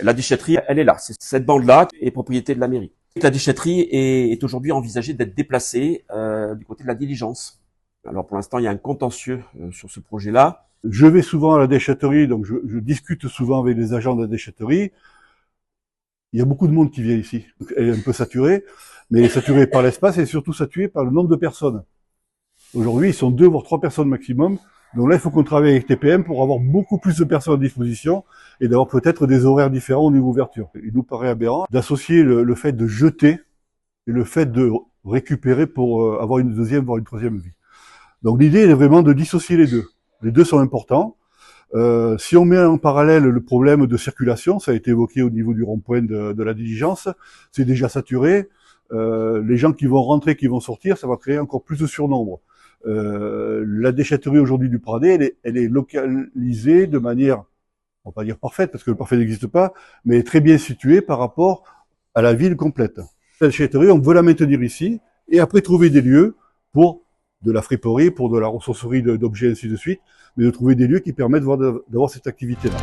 La déchetterie, elle est là. Cette bande-là est propriété de la mairie. La déchetterie est aujourd'hui envisagée d'être déplacée du côté de la Diligence. Alors pour l'instant, il y a un contentieux sur ce projet-là. Je vais souvent à la déchetterie, donc je discute souvent avec les agents de la déchetterie. Il y a beaucoup de monde qui vient ici. Elle est un peu saturée, mais elle est saturée par l'espace et surtout saturée par le nombre de personnes. Aujourd'hui, ils sont 2 voire 3 personnes maximum. Donc là, il faut qu'on travaille avec TPM pour avoir beaucoup plus de personnes à disposition et d'avoir peut-être des horaires différents au niveau ouverture. Il nous paraît aberrant d'associer le fait de jeter et le fait de récupérer pour avoir une deuxième, voire une troisième vie. Donc l'idée est vraiment de dissocier les deux. Les deux sont importants. Si on met en parallèle le problème de circulation, ça a été évoqué au niveau du rond-point de la Diligence, c'est déjà saturé. Les gens qui vont rentrer, qui vont sortir, ça va créer encore plus de surnombre. La déchetterie aujourd'hui du Pradet, elle est localisée de manière, on va pas dire parfaite, parce que le parfait n'existe pas, mais très bien située par rapport à la ville complète. La déchetterie, on veut la maintenir ici, et après trouver des lieux pour de la friperie, pour de la ressourcerie d'objets, ainsi de suite, mais de trouver des lieux qui permettent d'avoir cette activité-là.